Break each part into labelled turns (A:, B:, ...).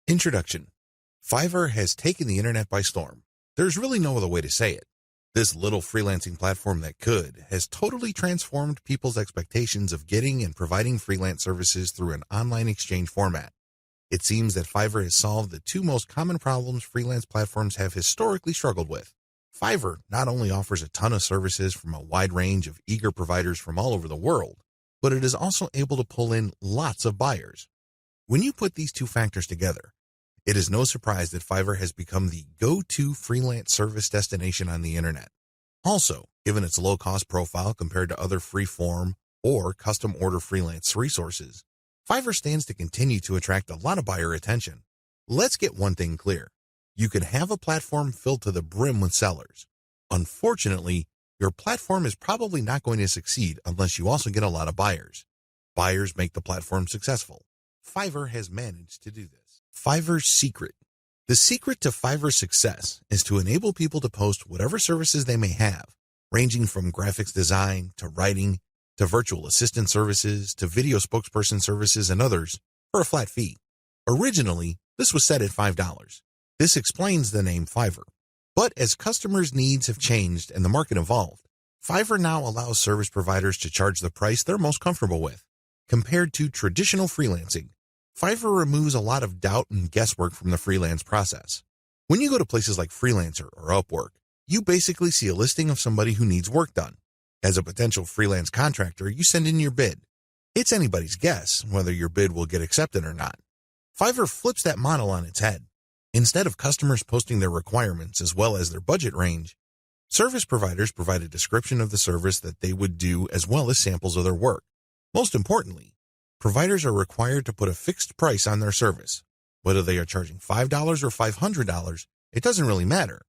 A: Introduction. Fiverr has taken the internet by storm. There's really no other way to say it. This little freelancing platform that could has totally transformed people's expectations of getting and providing freelance services through an online exchange format. It seems that Fiverr has solved the two most common problems freelance platforms have historically struggled with. Fiverr not only offers a ton of services from a wide range of eager providers from all over the world, but it is also able to pull in lots of buyers. When you put these two factors together, it is no surprise that Fiverr has become the go-to freelance service destination on the internet. Also, given its low-cost profile compared to other free-form or custom-order freelance resources, Fiverr stands to continue to attract a lot of buyer attention. Let's get one thing clear. You can have a platform filled to the brim with sellers. Unfortunately, your platform is probably not going to succeed unless you also get a lot of buyers. Buyers make the platform successful. Fiverr has managed to do this. Fiverr's secret. The secret to Fiverr's success is to enable people to post whatever services they may have, ranging from graphics design to writing to virtual assistant services to video spokesperson services and others, for a flat fee. Originally, this was set at $5. This explains the name Fiverr. But as customers' needs have changed and the market evolved, Fiverr now allows service providers to charge the price they're most comfortable with. Compared to traditional freelancing, Fiverr removes a lot of doubt and guesswork from the freelance process. When you go to places like Freelancer or Upwork, you basically see a listing of somebody who needs work done. As a potential freelance contractor, you send in your bid. It's anybody's guess whether your bid will get accepted or not. Fiverr flips that model on its head. Instead of customers posting their requirements as well as their budget range, service providers provide a description of the service that they would do as well as samples of their work. Most importantly, providers are required to put a fixed price on their service. Whether they are charging $5 or $500, it doesn't really matter.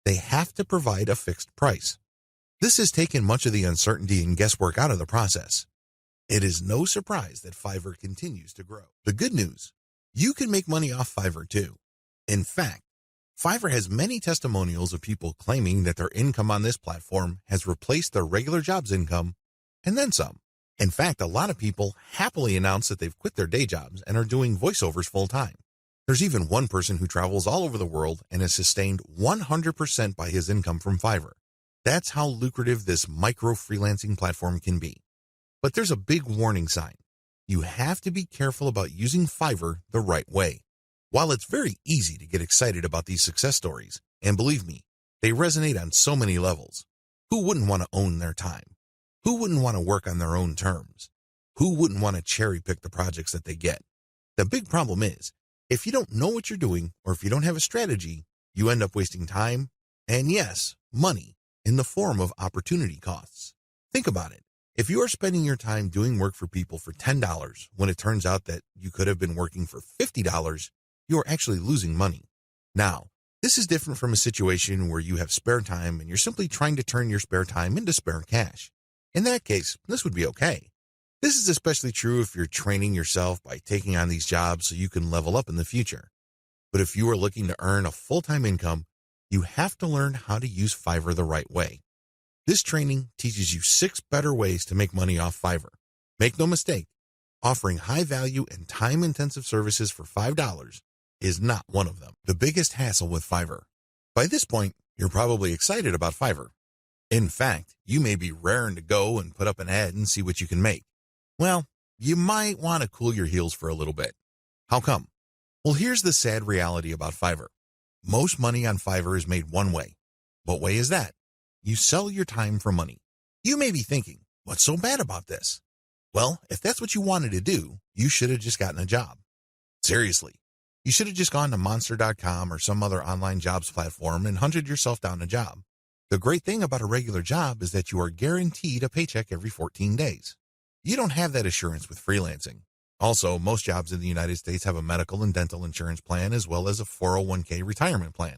A: They have to provide a fixed price. This has taken much of the uncertainty and guesswork out of the process. It is no surprise that Fiverr continues to grow. The good news, you can make money off Fiverr too. In fact, Fiverr has many testimonials of people claiming that their income on this platform has replaced their regular job's income and then some. In fact, a lot of people happily announce that they've quit their day jobs and are doing voiceovers full-time. There's even one person who travels all over the world and is sustained 100% by his income from Fiverr. That's how lucrative this micro-freelancing platform can be. But there's a big warning sign. You have to be careful about using Fiverr the right way. While it's very easy to get excited about these success stories, and believe me, they resonate on so many levels. Who wouldn't want to own their time? Who wouldn't want to work on their own terms? Who wouldn't want to cherry pick the projects that they get? The big problem is, if you don't know what you're doing or if you don't have a strategy, you end up wasting time and, yes, money in the form of opportunity costs. Think about it. If you are spending your time doing work for people for $10 when it turns out that you could have been working for $50, you are actually losing money. Now, this is different from a situation where you have spare time and you're simply trying to turn your spare time into spare cash. In that case, this would be okay. This is especially true if you're training yourself by taking on these jobs so you can level up in the future. But if you are looking to earn a full-time income, you have to learn how to use Fiverr the right way. This training teaches you 6 better ways to make money off Fiverr. Make no mistake, offering high-value and time-intensive services for $5 is not one of them. The biggest hassle with Fiverr. By this point, you're probably excited about Fiverr. In fact, you may be raring to go and put up an ad and see what you can make. Well, you might want to cool your heels for a little bit. How come? Well, here's the sad reality about Fiverr. Most money on Fiverr is made one way. What way is that? You sell your time for money. You may be thinking, what's so bad about this? Well, if that's what you wanted to do, you should have just gotten a job. Seriously, you should have just gone to monster.com or some other online jobs platform and hunted yourself down a job. The great thing about a regular job is that you are guaranteed a paycheck every 14 days. You don't have that assurance with freelancing. Also, most jobs in the United States have a medical and dental insurance plan as well as a 401k retirement plan.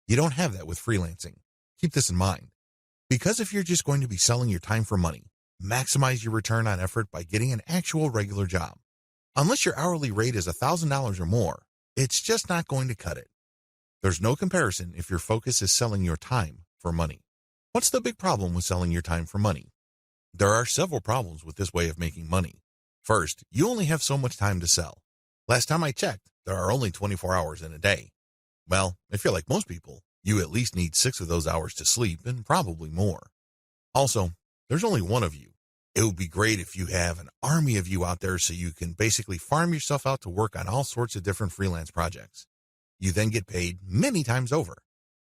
A: You don't have that with freelancing. Keep this in mind. Because if you're just going to be selling your time for money, maximize your return on effort by getting an actual regular job. Unless your hourly rate is $1,000 or more, it's just not going to cut it. There's no comparison if your focus is selling your time for money. What's the big problem with selling your time for money? There are several problems with this way of making money. First, you only have so much time to sell. Last time I checked, there are only 24 hours in a day. Well, if you're like most people, you at least need 6 of those hours to sleep and probably more. Also, there's only one of you. It would be great if you have an army of you out there so you can basically farm yourself out to work on all sorts of different freelance projects. You then get paid many times over.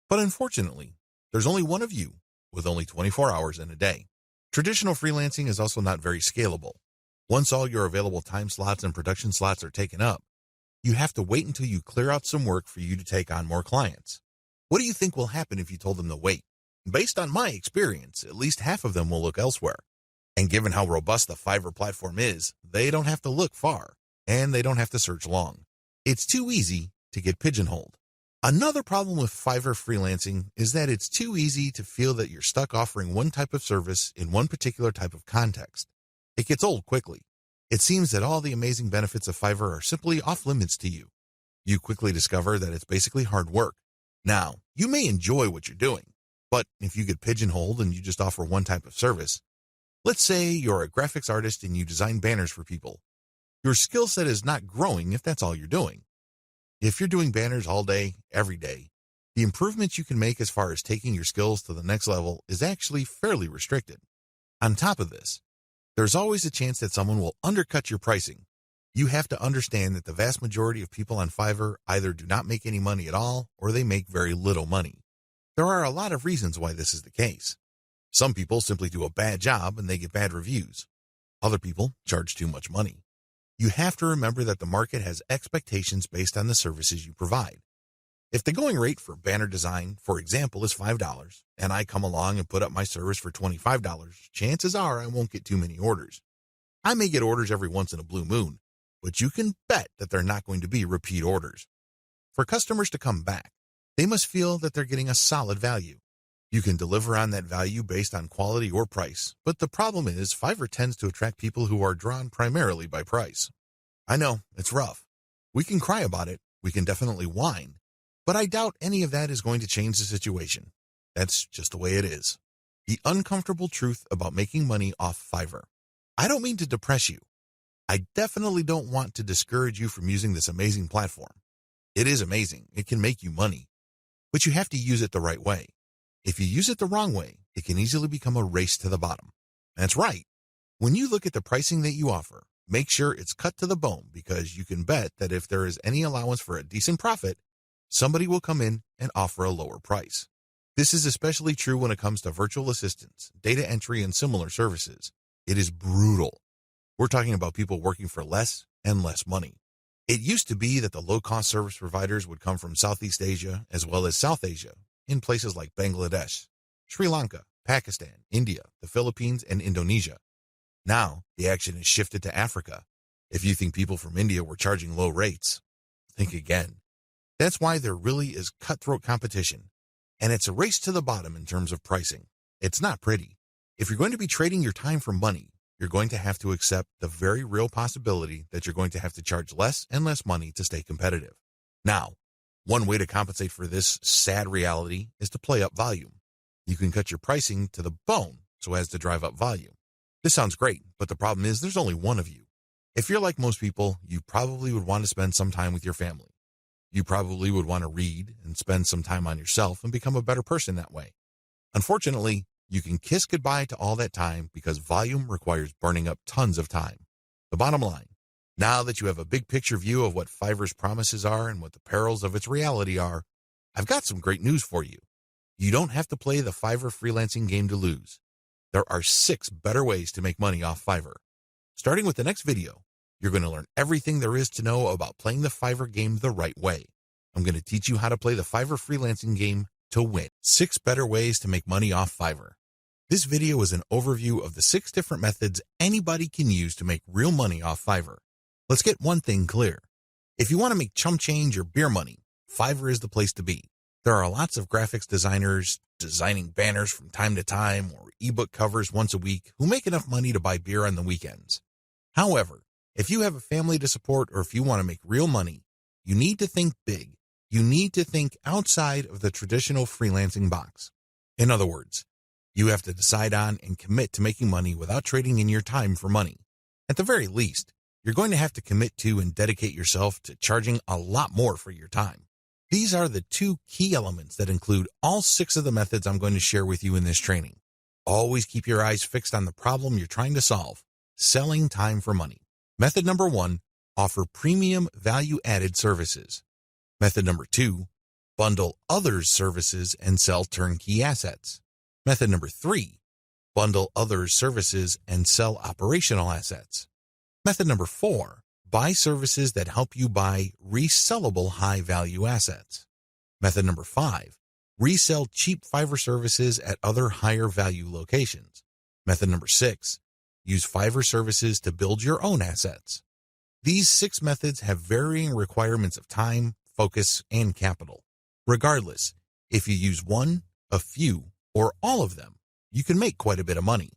A: But unfortunately, there's only one of you with only 24 hours in a day. Traditional freelancing is also not very scalable. Once all your available time slots and production slots are taken up, you have to wait until you clear out some work for you to take on more clients. What do you think will happen if you told them to wait? Based on my experience, at least half of them will look elsewhere. And given how robust the Fiverr platform is, they don't have to look far, and they don't have to search long. It's too easy to get pigeonholed. Another problem with Fiverr freelancing is that it's too easy to feel that you're stuck offering one type of service in one particular type of context. It gets old quickly. It seems that all the amazing benefits of Fiverr are simply off limits to you. You quickly discover that it's basically hard work. Now, you may enjoy what you're doing, but if you get pigeonholed and you just offer one type of service, let's say you're a graphics artist and you design banners for people. Your skill set is not growing if that's all you're doing. If you're doing banners all day, every day, the improvements you can make as far as taking your skills to the next level is actually fairly restricted. On top of this, there's always a chance that someone will undercut your pricing. You have to understand that the vast majority of people on Fiverr either do not make any money at all or they make very little money. There are a lot of reasons why this is the case. Some people simply do a bad job and they get bad reviews. Other people charge too much money. You have to remember that the market has expectations based on the services you provide. If the going rate for banner design, for example, is $5, and I come along and put up my service for $25, chances are I won't get too many orders. I may get orders every once in a blue moon, but you can bet that they're not going to be repeat orders. For customers to come back, they must feel that they're getting a solid value. You can deliver on that value based on quality or price, but the problem is Fiverr tends to attract people who are drawn primarily by price. I know, it's rough. We can cry about it, we can definitely whine, but I doubt any of that is going to change the situation. That's just the way it is. The uncomfortable truth about making money off Fiverr. I don't mean to depress you. I definitely don't want to discourage you from using this amazing platform. It is amazing, it can make you money, but you have to use it the right way. If you use it the wrong way, it can easily become a race to the bottom. That's right. When you look at the pricing that you offer, make sure it's cut to the bone because you can bet that if there is any allowance for a decent profit, somebody will come in and offer a lower price. This is especially true when it comes to virtual assistants, data entry, and similar services. It is brutal. We're talking about people working for less and less money. It used to be that the low-cost service providers would come from Southeast Asia as well as South Asia, in places like Bangladesh, Sri Lanka, Pakistan, India, the Philippines, and Indonesia. Now, the action has shifted to Africa. If you think people from India were charging low rates, think again. That's why there really is cutthroat competition, and it's a race to the bottom in terms of pricing. It's not pretty. If you're going to be trading your time for money, you're going to have to accept the very real possibility that you're going to have to charge less and less money to stay competitive. Now, one way to compensate for this sad reality is to play up volume. You can cut your pricing to the bone so as to drive up volume. This sounds great, but the problem is there's only one of you. If you're like most people, you probably would want to spend some time with your family. You probably would want to read and spend some time on yourself and become a better person that way. Unfortunately, you can kiss goodbye to all that time because volume requires burning up tons of time. The bottom line, now that you have a big picture view of what Fiverr's promises are and what the perils of its reality are, I've got some great news for you. You don't have to play the Fiverr freelancing game to lose. There are 6 better ways to make money off Fiverr. Starting with the next video, you're going to learn everything there is to know about playing the Fiverr game the right way. I'm going to teach you how to play the Fiverr freelancing game to win. 6 better ways to make money off Fiverr. This video is an overview of the 6 different methods anybody can use to make real money off Fiverr. Let's get one thing clear. If you want to make chump change or beer money, Fiverr is the place to be. There are lots of graphics designers designing banners from time to time or ebook covers once a week who make enough money to buy beer on the weekends. However, if you have a family to support or if you want to make real money, you need to think big. You need to think outside of the traditional freelancing box. In other words, you have to decide on and commit to making money without trading in your time for money. At the very least, you're going to have to commit to and dedicate yourself to charging a lot more for your time. These are the 2 key elements that include all 6 of the methods I'm going to share with you in this training. Always keep your eyes fixed on the problem you're trying to solve, selling time for money. Method number 1, offer premium value-added services. Method number 2, bundle others' services and sell turnkey assets. Method number 3, bundle others' services and sell operational assets. Method number 4, buy services that help you buy resellable high-value assets. Method number 5, resell cheap Fiverr services at other higher-value locations. Method number 6, use Fiverr services to build your own assets. These 6 methods have varying requirements of time, focus, and capital. Regardless, if you use one, a few, or all of them, you can make quite a bit of money.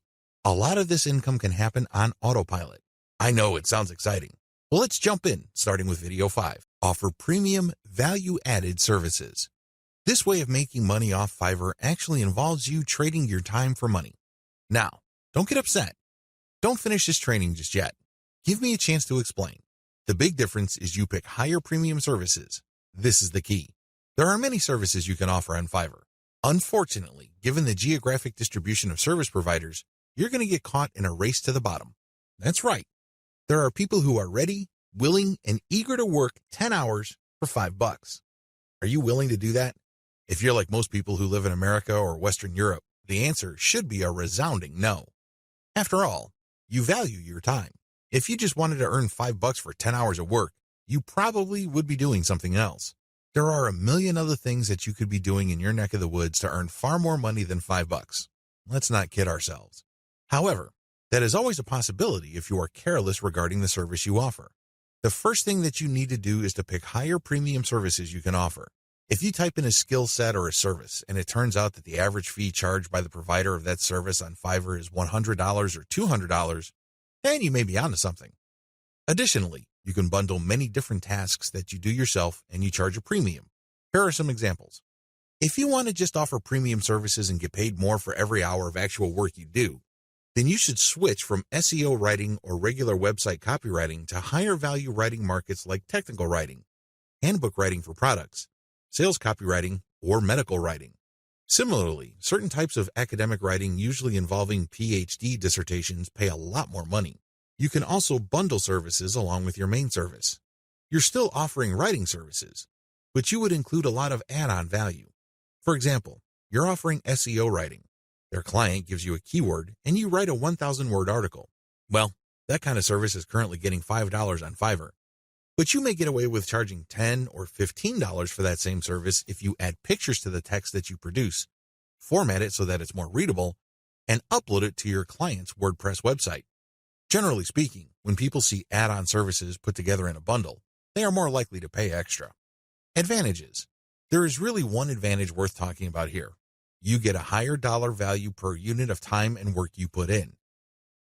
A: A lot of this income can happen on autopilot. I know it sounds exciting. Well, let's jump in, starting with video 5. Offer premium value-added services. This way of making money off Fiverr actually involves you trading your time for money. Now, don't get upset. Don't finish this training just yet. Give me a chance to explain. The big difference is you pick higher premium services. This is the key. There are many services you can offer on Fiverr. Unfortunately, given the geographic distribution of service providers, you're going to get caught in a race to the bottom. That's right. There are people who are ready, willing, and eager to work 10 hours for $5. Are you willing to do that? If you're like most people who live in America or Western Europe, the answer should be a resounding no. After all, you value your time. If you just wanted to earn $5 for 10 hours of work, you probably would be doing something else. There are a million other things that you could be doing in your neck of the woods to earn far more money than $5. Let's not kid ourselves. However, that is always a possibility if you are careless regarding the service you offer. The first thing that you need to do is to pick higher premium services you can offer. If you type in a skill set or a service and it turns out that the average fee charged by the provider of that service on Fiverr is $100 or $200, then you may be onto something. Additionally, you can bundle many different tasks that you do yourself and you charge a premium. Here are some examples. If you want to just offer premium services and get paid more for every hour of actual work you do, then you should switch from SEO writing or regular website copywriting to higher value writing markets like technical writing, handbook writing for products, sales copywriting, or medical writing. Similarly, certain types of academic writing, usually involving PhD dissertations, pay a lot more money. You can also bundle services along with your main service. You're still offering writing services, but you would include a lot of add-on value. For example, you're offering SEO writing. Their client gives you a keyword and you write a 1,000-word article. Well, that kind of service is currently getting $5 on Fiverr. But you may get away with charging $10 or $15 for that same service if you add pictures to the text that you produce, format it so that it's more readable, and upload it to your client's WordPress website. Generally speaking, when people see add-on services put together in a bundle, they are more likely to pay extra. Advantages. There is really one advantage worth talking about here. You get a higher dollar value per unit of time and work you put in.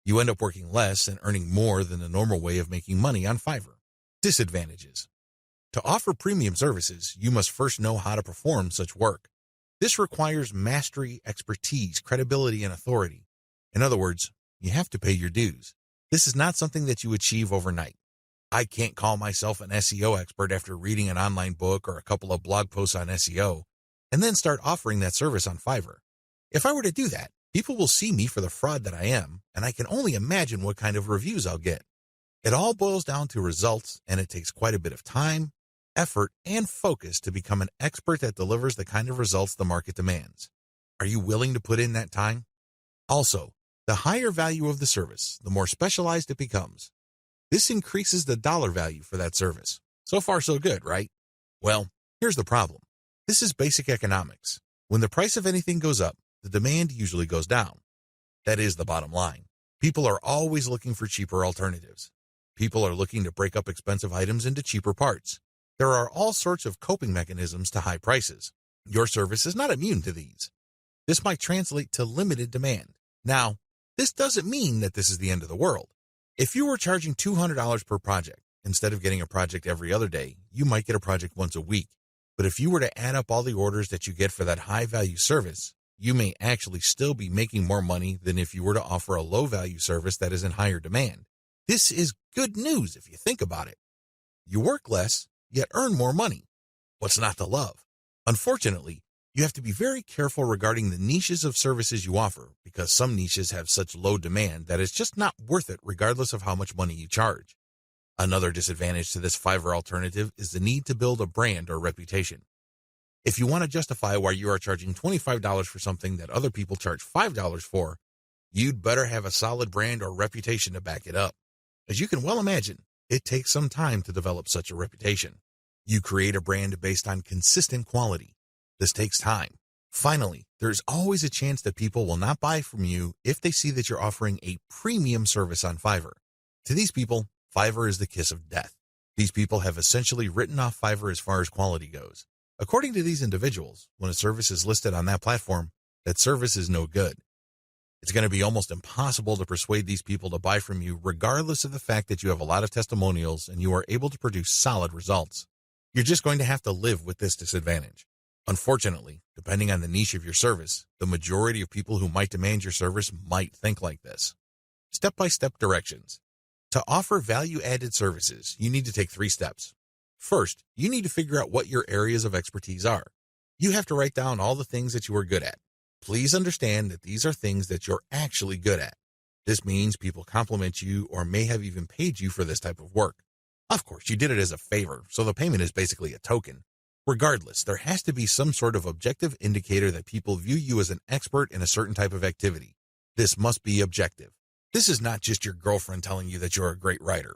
A: You end up working less and earning more than the normal way of making money on Fiverr. Disadvantages. To offer premium services, you must first know how to perform such work. This requires mastery, expertise, credibility, and authority. In other words, you have to pay your dues. This is not something that you achieve overnight. I can't call myself an SEO expert after reading an online book or a couple of blog posts on SEO, and then start offering that service on Fiverr. If I were to do that, people will see me for the fraud that I am, and I can only imagine what kind of reviews I'll get. It all boils down to results, and it takes quite a bit of time, effort, and focus to become an expert that delivers the kind of results the market demands. Are you willing to put in that time? Also, the higher value of the service, the more specialized it becomes. This increases the dollar value for that service. So far, so good, right? Well, here's the problem. This is basic economics. When the price of anything goes up, the demand usually goes down. That is the bottom line. People are always looking for cheaper alternatives. People are looking to break up expensive items into cheaper parts. There are all sorts of coping mechanisms to high prices. Your service is not immune to these. This might translate to limited demand. Now, this doesn't mean that this is the end of the world. If you were charging $200 per project, instead of getting a project every other day, you might get a project once a week. But if you were to add up all the orders that you get for that high-value service, you may actually still be making more money than if you were to offer a low-value service that is in higher demand. This is good news if you think about it. You work less, yet earn more money. What's not to love? Unfortunately, you have to be very careful regarding the niches of services you offer because some niches have such low demand that it's just not worth it regardless of how much money you charge. Another disadvantage to this Fiverr alternative is the need to build a brand or reputation. If you want to justify why you are charging $25 for something that other people charge $5 for, you'd better have a solid brand or reputation to back it up. As you can well imagine, it takes some time to develop such a reputation. You create a brand based on consistent quality. This takes time. Finally, there's always a chance that people will not buy from you if they see that you're offering a premium service on Fiverr. To these people, Fiverr is the kiss of death. These people have essentially written off Fiverr as far as quality goes. According to these individuals, when a service is listed on that platform, that service is no good. It's going to be almost impossible to persuade these people to buy from you regardless of the fact that you have a lot of testimonials and you are able to produce solid results. You're just going to have to live with this disadvantage. Unfortunately, depending on the niche of your service, the majority of people who might demand your service might think like this. Step-by-step directions. To offer value-added services, you need to take 3 steps. First, you need to figure out what your areas of expertise are. You have to write down all the things that you are good at. Please understand that these are things that you're actually good at. This means people compliment you or may have even paid you for this type of work. Of course, you did it as a favor, so the payment is basically a token. Regardless, there has to be some sort of objective indicator that people view you as an expert in a certain type of activity. This must be objective. This is not just your girlfriend telling you that you're a great writer.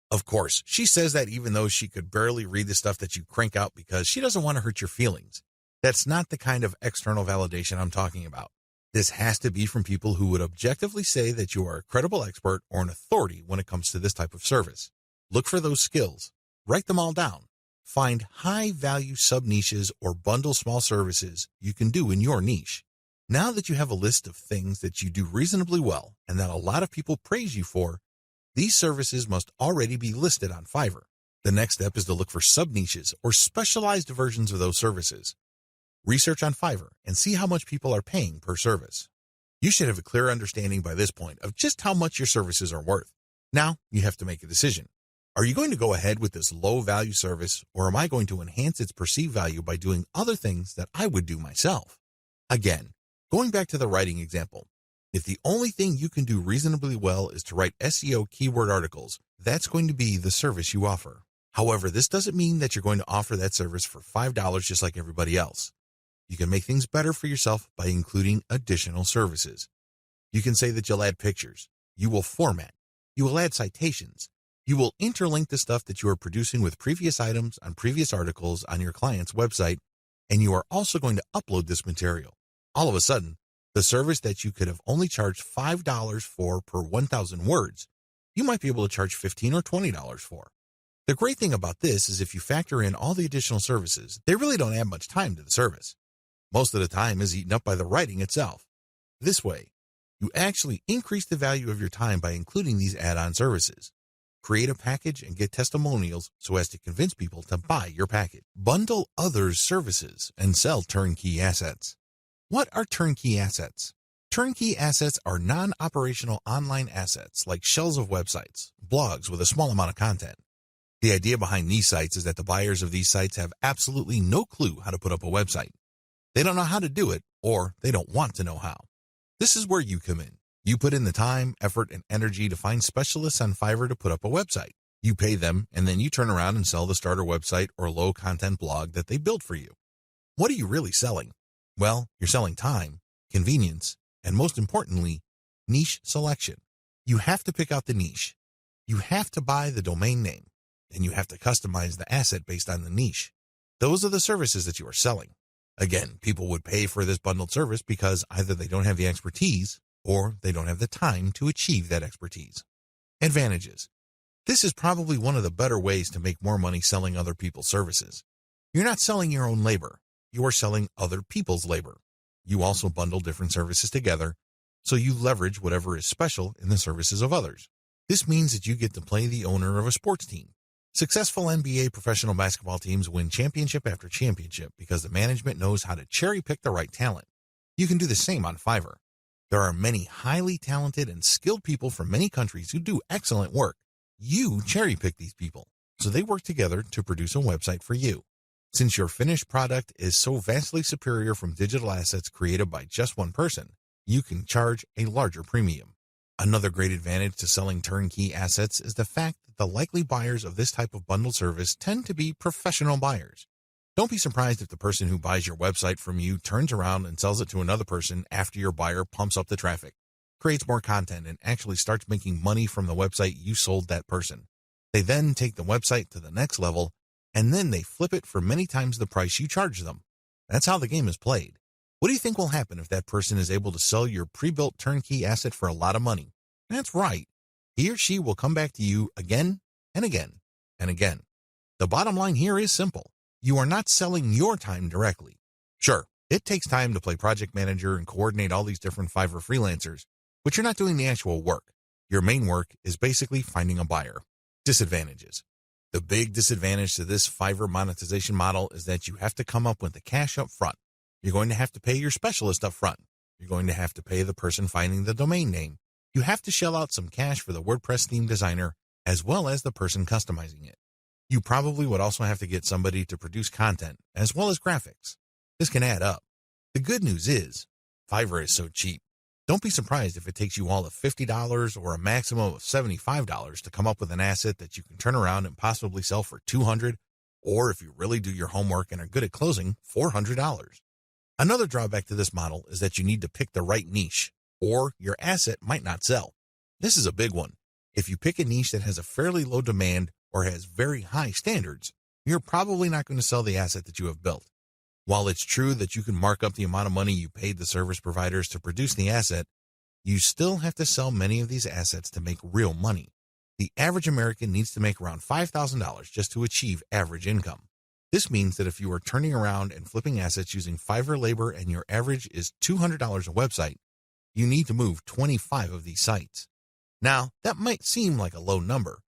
A: Of course, she says that even though she could barely read the stuff that you crank out because she doesn't want to hurt your feelings. That's not the kind of external validation I'm talking about. This has to be from people who would objectively say that you are a credible expert or an authority when it comes to this type of service. Look for those skills. Write them all down. Find high-value sub-niches or bundle small services you can do in your niche. Now that you have a list of things that you do reasonably well and that a lot of people praise you for, these services must already be listed on Fiverr. The next step is to look for sub-niches or specialized versions of those services. Research on Fiverr and see how much people are paying per service. You should have a clear understanding by this point of just how much your services are worth. Now, you have to make a decision. Are you going to go ahead with this low-value service, or am I going to enhance its perceived value by doing other things that I would do myself? Again, going back to the writing example, if the only thing you can do reasonably well is to write SEO keyword articles, that's going to be the service you offer. However, this doesn't mean that you're going to offer that service for $5 just like everybody else. You can make things better for yourself by including additional services. You can say that you'll add pictures, you will format, you will add citations, you will interlink the stuff that you are producing with previous items on previous articles on your client's website, and you are also going to upload this material. All of a sudden, the service that you could have only charged $5 for per 1,000 words, you might be able to charge $15 or $20 for. The great thing about this is if you factor in all the additional services, they really don't add much time to the service. Most of the time is eaten up by the writing itself. This way, you actually increase the value of your time by including these add-on services. Create a package and get testimonials so as to convince people to buy your package. Bundle others' services and sell turnkey assets. What are turnkey assets? Turnkey assets are non-operational online assets like shells of websites, blogs with a small amount of content. The idea behind these sites is that the buyers of these sites have absolutely no clue how to put up a website. They don't know how to do it, or they don't want to know how. This is where you come in. You put in the time, effort, and energy to find specialists on Fiverr to put up a website. You pay them, and then you turn around and sell the starter website or low-content blog that they built for you. What are you really selling? Well, you're selling time, convenience, and most importantly, niche selection. You have to pick out the niche. You have to buy the domain name, and you have to customize the asset based on the niche. Those are the services that you are selling. Again, people would pay for this bundled service because either they don't have the expertise or they don't have the time to achieve that expertise. Advantages. This is probably one of the better ways to make more money selling other people's services. You're not selling your own labor. You are selling other people's labor. You also bundle different services together, so you leverage whatever is special in the services of others. This means that you get to play the owner of a sports team. Successful NBA professional basketball teams win championship after championship because the management knows how to cherry-pick the right talent. You can do the same on Fiverr. There are many highly talented and skilled people from many countries who do excellent work. You cherry pick these people, so they work together to produce a website for you. Since your finished product is so vastly superior from digital assets created by just one person, you can charge a larger premium. Another great advantage to selling turnkey assets is the fact that the likely buyers of this type of bundled service tend to be professional buyers. Don't be surprised if the person who buys your website from you turns around and sells it to another person after your buyer pumps up the traffic, creates more content, and actually starts making money from the website you sold that person. They then take the website to the next level, and then they flip it for many times the price you charge them. That's how the game is played. What do you think will happen if that person is able to sell your pre-built turnkey asset for a lot of money? That's right. He or she will come back to you again and again and again. The bottom line here is simple. You are not selling your time directly. Sure, it takes time to play project manager and coordinate all these different Fiverr freelancers, but you're not doing the actual work. Your main work is basically finding a buyer. Disadvantages. The big disadvantage to this Fiverr monetization model is that you have to come up with the cash up front. You're going to have to pay your specialist up front. You're going to have to pay the person finding the domain name. You have to shell out some cash for the WordPress theme designer, as well as the person customizing it. You probably would also have to get somebody to produce content, as well as graphics. This can add up. The good news is, Fiverr is so cheap. Don't be surprised if it takes you all of $50 or a maximum of $75 to come up with an asset that you can turn around and possibly sell for $200, or if you really do your homework and are good at closing, $400. Another drawback to this model is that you need to pick the right niche, or your asset might not sell. This is a big one. If you pick a niche that has a fairly low demand or has very high standards, you're probably not going to sell the asset that you have built. While it's true that you can mark up the amount of money you paid the service providers to produce the asset, you still have to sell many of these assets to make real money. The average American needs to make around $5,000 just to achieve average income. This means that if you are turning around and flipping assets using Fiverr labor and your average is $200 a website, you need to move 25 of these sites. Now, that might seem like a low number,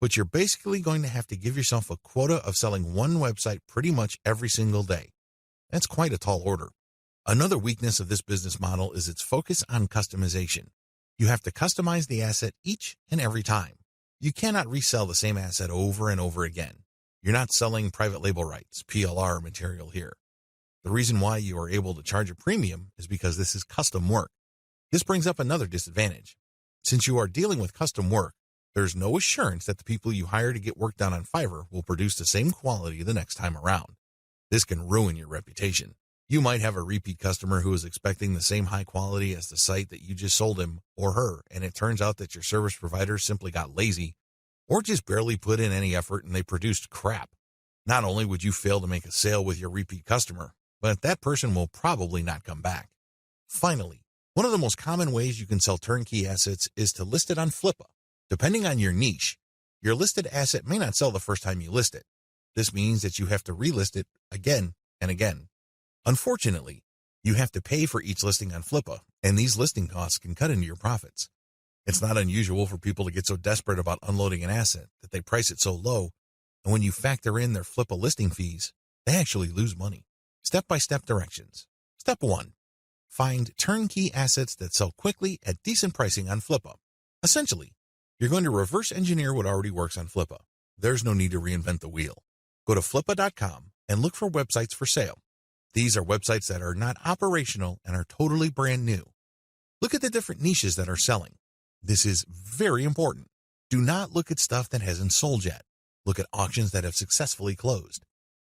A: but you're basically going to have to give yourself a quota of selling one website pretty much every single day. That's quite a tall order. Another weakness of this business model is its focus on customization. You have to customize the asset each and every time. You cannot resell the same asset over and over again. You're not selling private label rights, PLR material here. The reason why you are able to charge a premium is because this is custom work. This brings up another disadvantage. Since you are dealing with custom work, there's no assurance that the people you hire to get work done on Fiverr will produce the same quality the next time around. This can ruin your reputation. You might have a repeat customer who is expecting the same high quality as the site that you just sold him or her, and it turns out that your service provider simply got lazy or just barely put in any effort and they produced crap. Not only would you fail to make a sale with your repeat customer, but that person will probably not come back. Finally, one of the most common ways you can sell turnkey assets is to list it on Flippa. Depending on your niche, your listed asset may not sell the first time you list it. This means that you have to relist it again and again. Unfortunately, you have to pay for each listing on Flippa, and these listing costs can cut into your profits. It's not unusual for people to get so desperate about unloading an asset that they price it so low, and when you factor in their Flippa listing fees, they actually lose money. Step-by-step directions. Step 1. Find turnkey assets that sell quickly at decent pricing on Flippa. Essentially, you're going to reverse engineer what already works on Flippa. There's no need to reinvent the wheel. Go to flippa.com and look for websites for sale. These are websites that are not operational and are totally brand new. Look at the different niches that are selling. This is very important. Do not look at stuff that hasn't sold yet. Look at auctions that have successfully closed.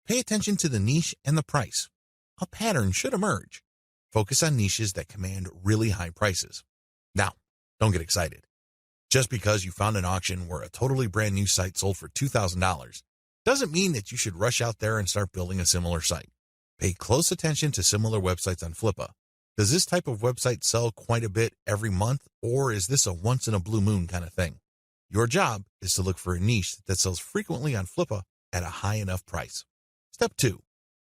A: Pay attention to the niche and the price. A pattern should emerge. Focus on niches that command really high prices. Now, don't get excited. Just because you found an auction where a totally brand new site sold for $2,000 doesn't mean that you should rush out there and start building a similar site. Pay close attention to similar websites on Flippa. Does this type of website sell quite a bit every month, or is this a once-in-a-blue-moon kind of thing? Your job is to look for a niche that sells frequently on Flippa at a high enough price. Step 2.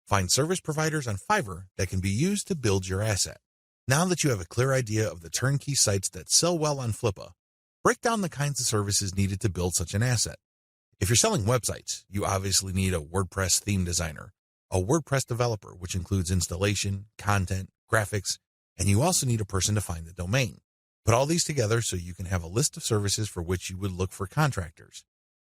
A: Find service providers on Fiverr that can be used to build your asset. Now that you have a clear idea of the turnkey sites that sell well on Flippa, break down the kinds of services needed to build such an asset. If you're selling websites, you obviously need a WordPress theme designer, a WordPress developer, which includes installation, content, graphics, And you also need a person to find the domain. Put all these together so you can have a list of services for which you would look for contractors.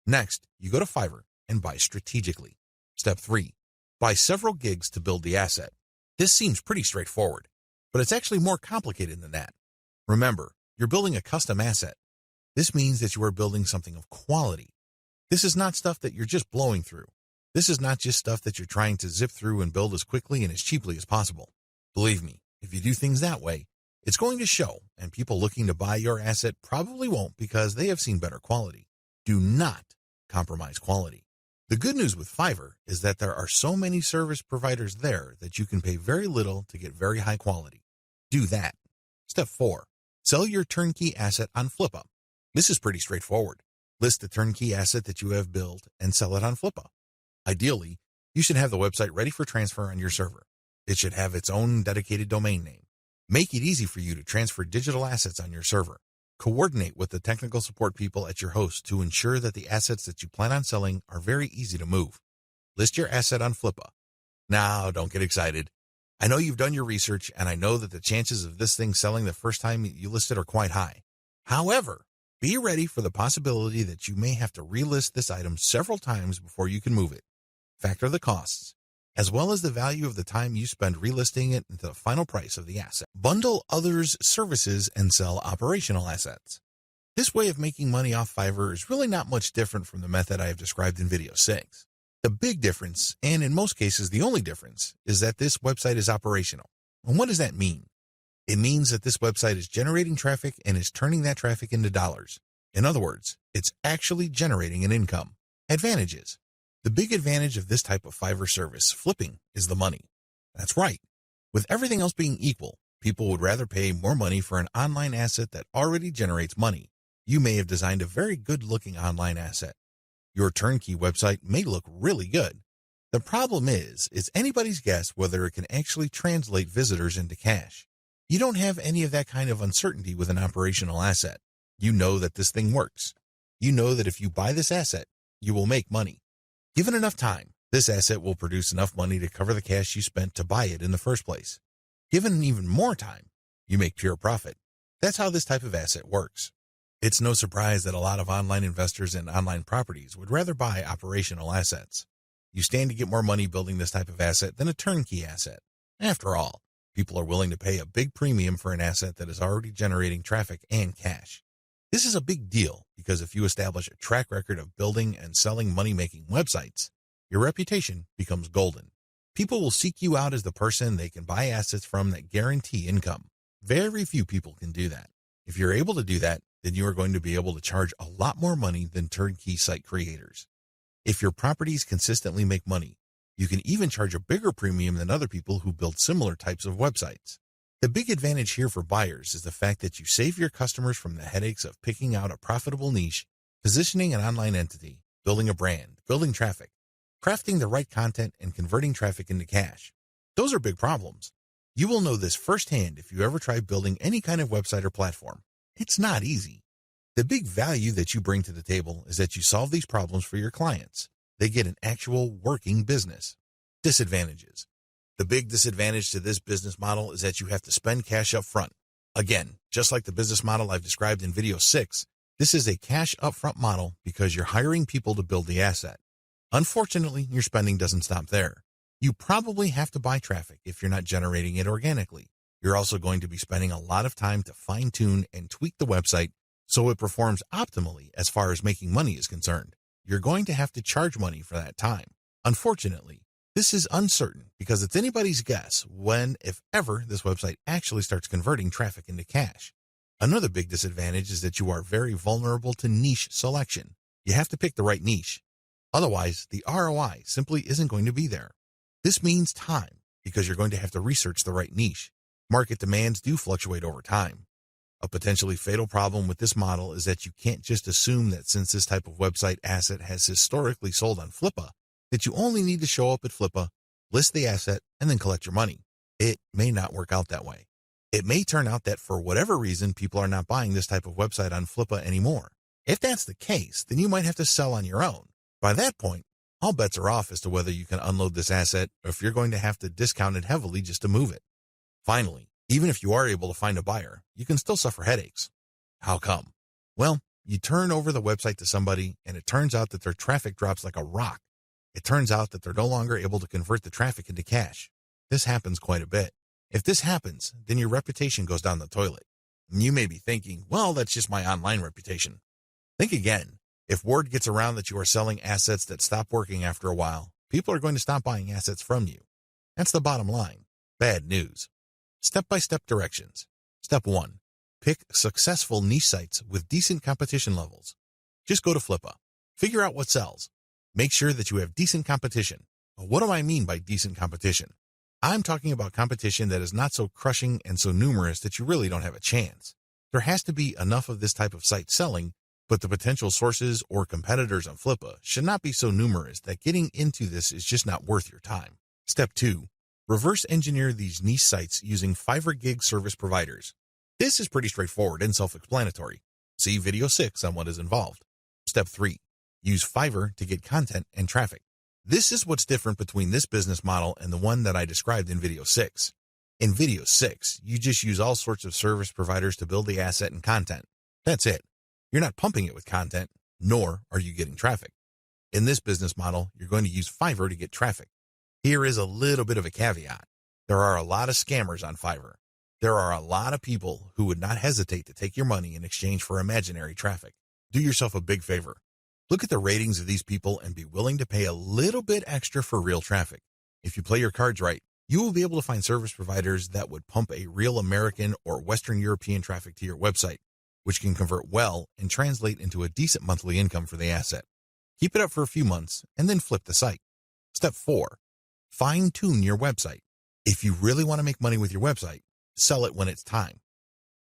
A: Next, you go to Fiverr and buy strategically. Step 3. Buy several gigs to build the asset. This seems pretty straightforward, but it's actually more complicated than that. Remember, you're building a custom asset. This means that you are building something of quality. This is not stuff that you're just blowing through. This is not just stuff that you're trying to zip through and build as quickly and as cheaply as possible. Believe me, if you do things that way, it's going to show, and people looking to buy your asset probably won't because they have seen better quality. Do not compromise quality. The good news with Fiverr is that there are so many service providers there that you can pay very little to get very high quality. Do that. Step 4. Sell your turnkey asset on Flippa. This is pretty straightforward. List the turnkey asset that you have built and sell it on Flippa. Ideally, you should have the website ready for transfer on your server. It should have its own dedicated domain name. Make it easy for you to transfer digital assets on your server. Coordinate with the technical support people at your host to ensure that the assets that you plan on selling are very easy to move. List your asset on Flippa. Now, don't get excited. I know you've done your research, and I know that the chances of this thing selling the first time you list it are quite high. However, be ready for the possibility that you may have to relist this item several times before you can move it. Factor the costs, as well as the value of the time you spend relisting it into the final price of the asset. Bundle others' services and sell operational assets. This way of making money off Fiverr is really not much different from the method I have described in video 6. The big difference, and in most cases the only difference, is that this website is operational. And what does that mean? It means that this website is generating traffic and is turning that traffic into dollars. In other words, it's actually generating an income. Advantages. The big advantage of this type of Fiverr service, flipping, is the money. That's right. With everything else being equal, people would rather pay more money for an online asset that already generates money. You may have designed a very good-looking online asset. Your turnkey website may look really good. The problem is, it's anybody's guess whether it can actually translate visitors into cash. You don't have any of that kind of uncertainty with an operational asset. You know that this thing works. You know that if you buy this asset, you will make money. Given enough time, this asset will produce enough money to cover the cash you spent to buy it in the first place. Given even more time, you make pure profit. That's how this type of asset works. It's no surprise that a lot of online investors in online properties would rather buy operational assets. You stand to get more money building this type of asset than a turnkey asset. After all, people are willing to pay a big premium for an asset that is already generating traffic and cash. This is a big deal because if you establish a track record of building and selling money-making websites, your reputation becomes golden. People will seek you out as the person they can buy assets from that guarantee income. Very few people can do that. If you're able to do that, then you are going to be able to charge a lot more money than turnkey site creators. If your properties consistently make money, you can even charge a bigger premium than other people who build similar types of websites. The big advantage here for buyers is the fact that you save your customers from the headaches of picking out a profitable niche, positioning an online entity, building a brand, building traffic, crafting the right content, and converting traffic into cash. Those are big problems. You will know this firsthand if you ever try building any kind of website or platform. It's not easy. The big value that you bring to the table is that you solve these problems for your clients. They get an actual working business. Disadvantages. The big disadvantage to this business model is that you have to spend cash up front. Again, just like the business model I've described in video 6, this is a cash upfront model because you're hiring people to build the asset. Unfortunately, your spending doesn't stop there. You probably have to buy traffic if you're not generating it organically. You're also going to be spending a lot of time to fine-tune and tweak the website so it performs optimally as far as making money is concerned. You're going to have to charge money for that time. Unfortunately, this is uncertain because it's anybody's guess when, if ever, this website actually starts converting traffic into cash. Another big disadvantage is that you are very vulnerable to niche selection. You have to pick the right niche. Otherwise, the ROI simply isn't going to be there. This means time because you're going to have to research the right niche. Market demands do fluctuate over time. A potentially fatal problem with this model is that you can't just assume that since this type of website asset has historically sold on Flippa, that you only need to show up at Flippa, list the asset, and then collect your money. It may not work out that way. It may turn out that for whatever reason, people are not buying this type of website on Flippa anymore. If that's the case, then you might have to sell on your own. By that point, all bets are off as to whether you can unload this asset or if you're going to have to discount it heavily just to move it. Finally, Even if you are able to find a buyer, you can still suffer headaches. How come? Well, you turn over the website to somebody and it turns out that their traffic drops like a rock. It turns out that they're no longer able to convert the traffic into cash. This happens quite a bit. If this happens, then your reputation goes down the toilet. And you may be thinking, well, that's just my online reputation. Think again. If word gets around that you are selling assets that stop working after a while, people are going to stop buying assets from you. That's the bottom line. Bad news. Step-by-step directions. Step 1. Pick successful niche sites with decent competition levels. Just go to Flippa. Figure out what sells. Make sure that you have decent competition. What do I mean by decent competition? I'm talking about competition that is not so crushing and so numerous that you really don't have a chance. There has to be enough of this type of site selling, but the potential sources or competitors on Flippa should not be so numerous that getting into this is just not worth your time. Step 2. Reverse engineer these niche sites using Fiverr gig service providers. This is pretty straightforward and self-explanatory. See video 6 on what is involved. Step 3. Use Fiverr to get content and traffic. This is what's different between this business model and the one that I described in video 6. In video 6, you just use all sorts of service providers to build the asset and content. That's it. You're not pumping it with content, nor are you getting traffic. In this business model, you're going to use Fiverr to get traffic. Here is a little bit of a caveat. There are a lot of scammers on Fiverr. There are a lot of people who would not hesitate to take your money in exchange for imaginary traffic. Do yourself a big favor. Look at the ratings of these people and be willing to pay a little bit extra for real traffic. If you play your cards right, you will be able to find service providers that would pump a real American or Western European traffic to your website, which can convert well and translate into a decent monthly income for the asset. Keep it up for a few months and then flip the site. Step 4. Fine-tune your website. If you really want to make money with your website, sell it when it's time.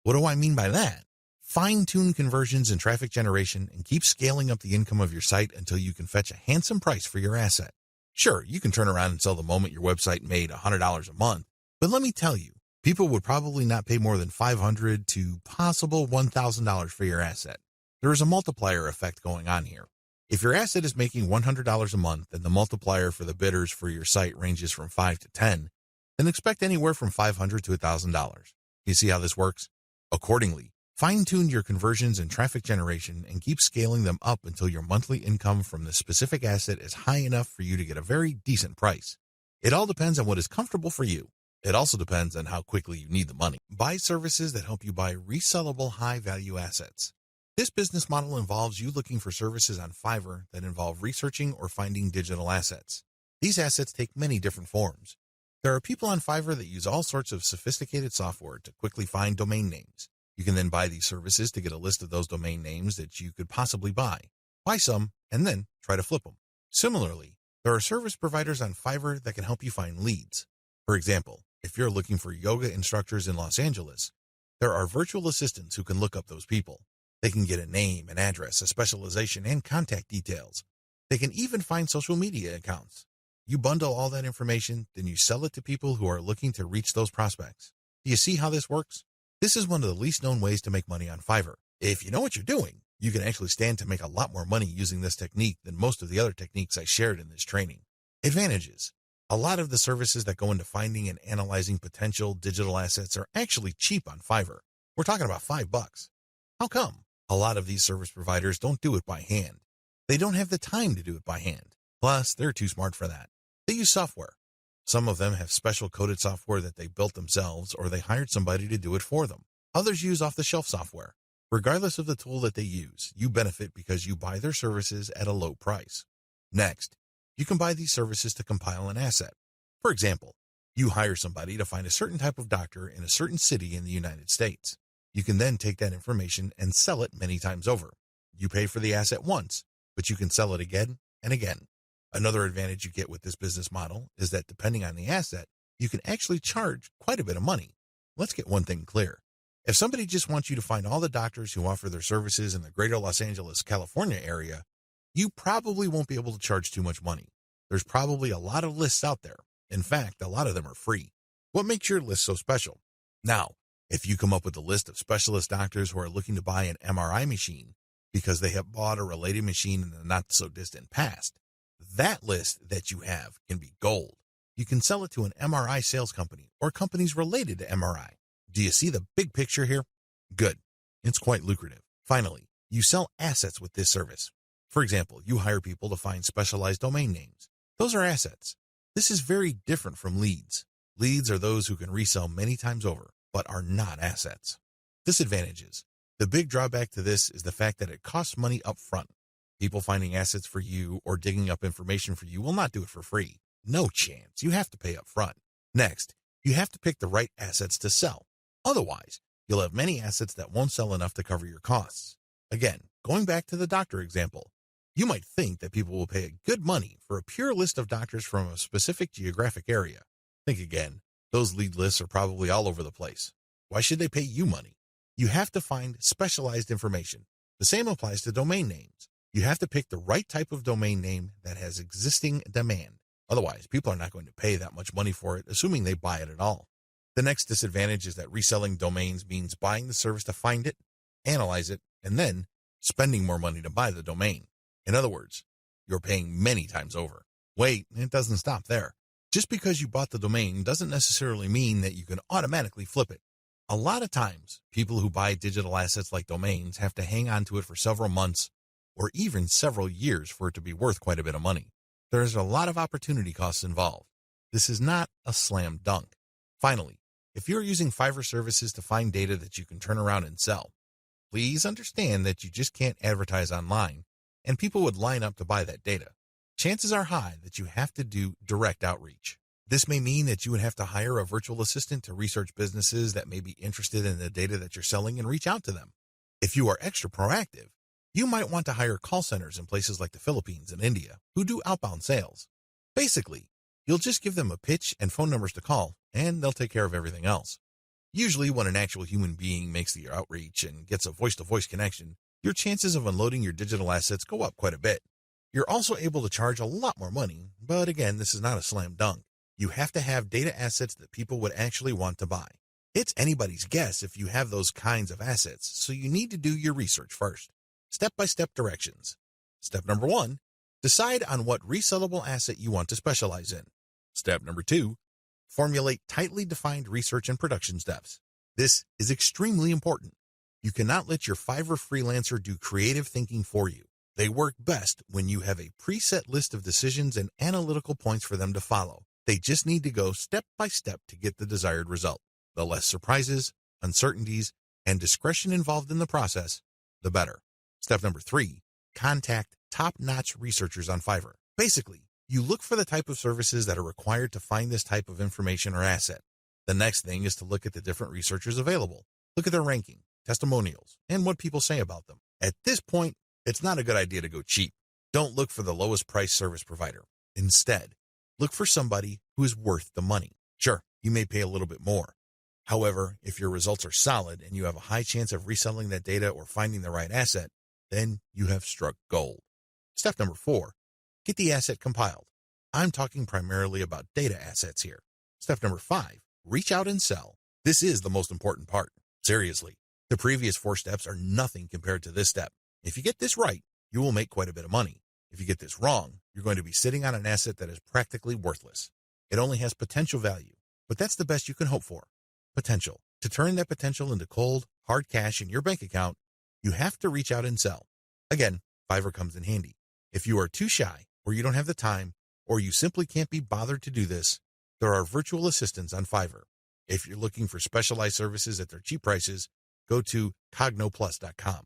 A: What do I mean by that? Fine-tune conversions and traffic generation and keep scaling up the income of your site until you can fetch a handsome price for your asset. Sure, you can turn around and sell the moment your website made $100 a month, but let me tell you, people would probably not pay more than $500 to possible $1,000 for your asset. There is a multiplier effect going on here. If your asset is making $100 a month and the multiplier for the bidders for your site ranges from 5 to 10, then expect anywhere from $500 to $1,000. You see how this works? Accordingly, fine-tune your conversions and traffic generation and keep scaling them up until your monthly income from the specific asset is high enough for you to get a very decent price. It all depends on what is comfortable for you. It also depends on how quickly you need the money. Buy services that help you buy resellable high-value assets. This business model involves you looking for services on Fiverr that involve researching or finding digital assets. These assets take many different forms. There are people on Fiverr that use all sorts of sophisticated software to quickly find domain names. You can then buy these services to get a list of those domain names that you could possibly buy. Buy some, and then try to flip them. Similarly, there are service providers on Fiverr that can help you find leads. For example, if you're looking for yoga instructors in Los Angeles, there are virtual assistants who can look up those people. They can get a name, an address, a specialization, and contact details. They can even find social media accounts. You bundle all that information, then you sell it to people who are looking to reach those prospects. Do you see how this works? This is one of the least known ways to make money on Fiverr. If you know what you're doing, you can actually stand to make a lot more money using this technique than most of the other techniques I shared in this training. Advantages. A lot of the services that go into finding and analyzing potential digital assets are actually cheap on Fiverr. We're talking about $5. How come? A lot of these service providers don't do it by hand. They don't have the time to do it by hand. Plus, they're too smart for that. They use software. Some of them have special coded software that they built themselves or they hired somebody to do it for them. Others use off-the-shelf software. Regardless of the tool that they use, you benefit because you buy their services at a low price. Next, you can buy these services to compile an asset. For example, you hire somebody to find a certain type of doctor in a certain city in the United States. You can then take that information and sell it many times over. You pay for the asset once, but you can sell it again and again. Another advantage you get with this business model is that depending on the asset, you can actually charge quite a bit of money. Let's get one thing clear. If somebody just wants you to find all the doctors who offer their services in the greater Los Angeles, California area, you probably won't be able to charge too much money. There's probably a lot of lists out there. In fact, a lot of them are free. What makes your list so special? Now, if you come up with a list of specialist doctors who are looking to buy an MRI machine because they have bought a related machine in the not-so-distant past, that list that you have can be gold. You can sell it to an MRI sales company or companies related to MRI. Do you see the big picture here? Good. It's quite lucrative. Finally, you sell assets with this service. For example, you hire people to find specialized domain names. Those are assets. This is very different from leads. Leads are those who can resell many times over, but are not assets. Disadvantages. The big drawback to this is the fact that it costs money up front. People finding assets for you or digging up information for you will not do it for free. No chance. You have to pay up front. Next, you have to pick the right assets to sell. Otherwise, you'll have many assets that won't sell enough to cover your costs. Again, going back to the doctor example, you might think that people will pay good money for a pure list of doctors from a specific geographic area. Think again. Those lead lists are probably all over the place. Why should they pay you money? You have to find specialized information. The same applies to domain names. You have to pick the right type of domain name that has existing demand. Otherwise, people are not going to pay that much money for it, assuming they buy it at all. The next disadvantage is that reselling domains means buying the service to find it, analyze it, and then spending more money to buy the domain. In other words, you're paying many times over. Wait, it doesn't stop there. Just because you bought the domain doesn't necessarily mean that you can automatically flip it. A lot of times, people who buy digital assets like domains have to hang on to it for several months or even several years for it to be worth quite a bit of money. There's a lot of opportunity costs involved. This is not a slam dunk. Finally, if you're using Fiverr services to find data that you can turn around and sell, please understand that you just can't advertise online, and people would line up to buy that data. Chances are high that you have to do direct outreach. This may mean that you would have to hire a virtual assistant to research businesses that may be interested in the data that you're selling and reach out to them. If you are extra proactive, you might want to hire call centers in places like the Philippines and India who do outbound sales. Basically, you'll just give them a pitch and phone numbers to call, and they'll take care of everything else. Usually, when an actual human being makes the outreach and gets a voice-to-voice connection, your chances of unloading your digital assets go up quite a bit. You're also able to charge a lot more money, but again, this is not a slam dunk. You have to have data assets that people would actually want to buy. It's anybody's guess if you have those kinds of assets, so you need to do your research first. Step-by-step directions. Step number 1, decide on what resellable asset you want to specialize in. Step number 2, formulate tightly defined research and production steps. This is extremely important. You cannot let your Fiverr freelancer do creative thinking for you. They work best when you have a preset list of decisions and analytical points for them to follow. They just need to go step by step to get the desired result. The less surprises, uncertainties, and discretion involved in the process, the better. Step number 3, contact top-notch researchers on Fiverr. Basically, you look for the type of services that are required to find this type of information or asset. The next thing is to look at the different researchers available. Look at their ranking, testimonials, and what people say about them. At this point, it's not a good idea to go cheap. Don't look for the lowest price service provider. Instead, look for somebody who is worth the money. Sure, you may pay a little bit more. However, if your results are solid and you have a high chance of reselling that data or finding the right asset, then you have struck gold. Step number 4, get the asset compiled. I'm talking primarily about data assets here. Step number 5, reach out and sell. This is the most important part. Seriously, the previous 4 steps are nothing compared to this step. If you get this right, you will make quite a bit of money. If you get this wrong, you're going to be sitting on an asset that is practically worthless. It only has potential value, but that's the best you can hope for. Potential. To turn that potential into cold, hard cash in your bank account, you have to reach out and sell. Again, Fiverr comes in handy. If you are too shy, or you don't have the time, or you simply can't be bothered to do this, there are virtual assistants on Fiverr. If you're looking for specialized services at their cheap prices, go to cognoplus.com.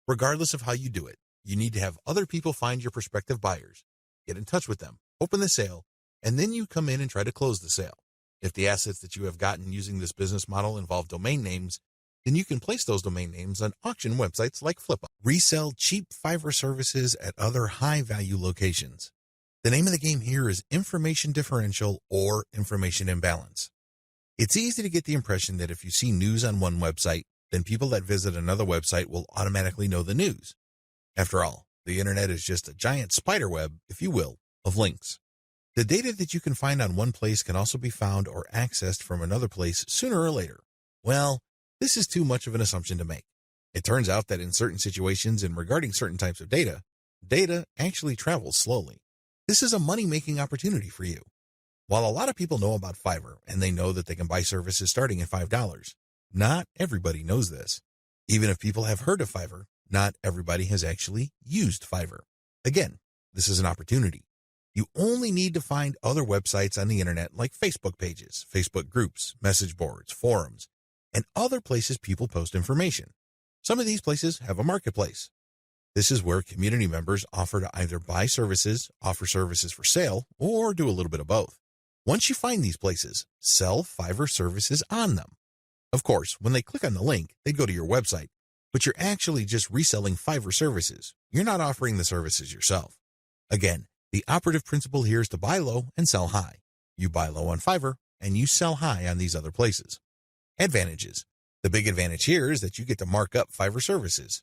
A: Regardless of how you do it, you need to have other people find your prospective buyers, get in touch with them, open the sale, and then you come in and try to close the sale. If the assets that you have gotten using this business model involve domain names, then you can place those domain names on auction websites like Flippa. Resell cheap Fiverr services at other high-value locations. The name of the game here is information differential or information imbalance. It's easy to get the impression that if you see news on one website, then people that visit another website will automatically know the news. After all, the internet is just a giant spider web, if you will, of links. The data that you can find on one place can also be found or accessed from another place sooner or later. Well, this is too much of an assumption to make. It turns out that in certain situations and regarding certain types of data, data actually travels slowly. This is a money-making opportunity for you. While a lot of people know about Fiverr and they know that they can buy services starting at $5, Not everybody knows this. Even if people have heard of Fiverr, not everybody has actually used Fiverr. Again, this is an opportunity. You only need to find other websites on the internet like Facebook pages, Facebook groups, message boards, forums, and other places people post information. Some of these places have a marketplace. This is where community members offer to either buy services, offer services for sale, or do a little bit of both. Once you find these places, sell Fiverr services on them. Of course, when they click on the link, they go to your website, but you're actually just reselling Fiverr services. You're not offering the services yourself. Again, the operative principle here is to buy low and sell high. You buy low on Fiverr, and you sell high on these other places. Advantages. The big advantage here is that you get to mark up Fiverr services.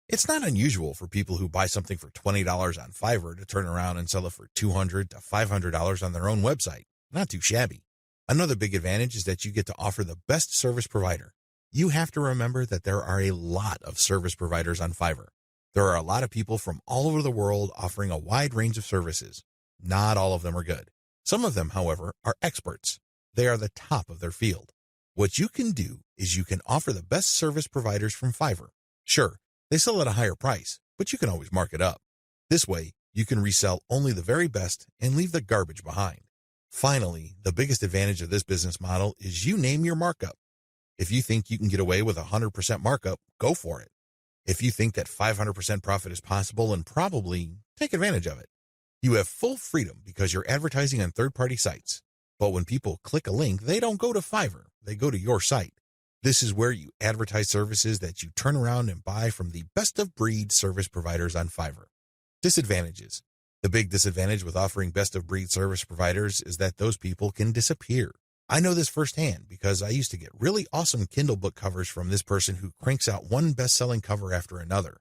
A: It's not unusual for people who buy something for $20 on Fiverr to turn around and sell it for $200 to $500 on their own website. Not too shabby. Another big advantage is that you get to offer the best service provider. You have to remember that there are a lot of service providers on Fiverr. There are a lot of people from all over the world offering a wide range of services. Not all of them are good. Some of them, however, are experts. They are the top of their field. What you can do is you can offer the best service providers from Fiverr. Sure, they sell at a higher price, but you can always mark it up. This way, you can resell only the very best and leave the garbage behind. Finally, the biggest advantage of this business model is you name your markup. If you think you can get away with 100% markup, go for it. If you think that 500% profit is possible, and probably, take advantage of it. You have full freedom because you're advertising on third-party sites. But when people click a link, they don't go to Fiverr, they go to your site. This is where you advertise services that you turn around and buy from the best-of-breed service providers on Fiverr. Disadvantages. The big disadvantage with offering best-of-breed service providers is that those people can disappear. I know this firsthand because I used to get really awesome Kindle book covers from this person who cranks out one best-selling cover after another.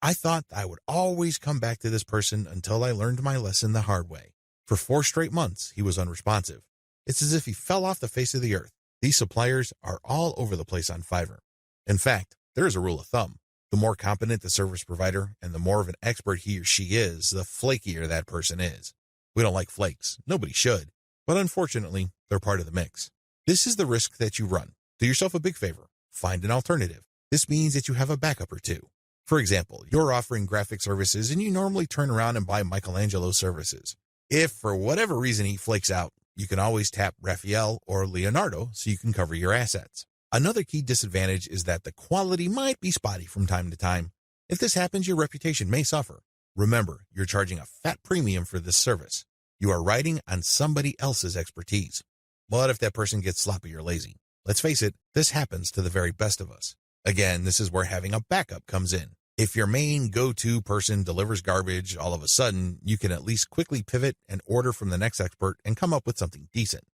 A: I thought I would always come back to this person until I learned my lesson the hard way. For 4 straight months, he was unresponsive. It's as if he fell off the face of the earth. These suppliers are all over the place on Fiverr. In fact, there is a rule of thumb. The more competent the service provider and the more of an expert he or she is, the flakier that person is. We don't like flakes. Nobody should. But unfortunately, they're part of the mix. This is the risk that you run. Do yourself a big favor. Find an alternative. This means that you have a backup or two. For example, you're offering graphic services and you normally turn around and buy Michelangelo's services. If for whatever reason he flakes out, you can always tap Raphael or Leonardo so you can cover your assets. Another key disadvantage is that the quality might be spotty from time to time. If this happens, your reputation may suffer. Remember, you're charging a fat premium for this service. You are riding on somebody else's expertise. But if that person gets sloppy or lazy, let's face it, this happens to the very best of us. Again, this is where having a backup comes in. If your main go-to person delivers garbage, all of a sudden, you can at least quickly pivot and order from the next expert and come up with something decent.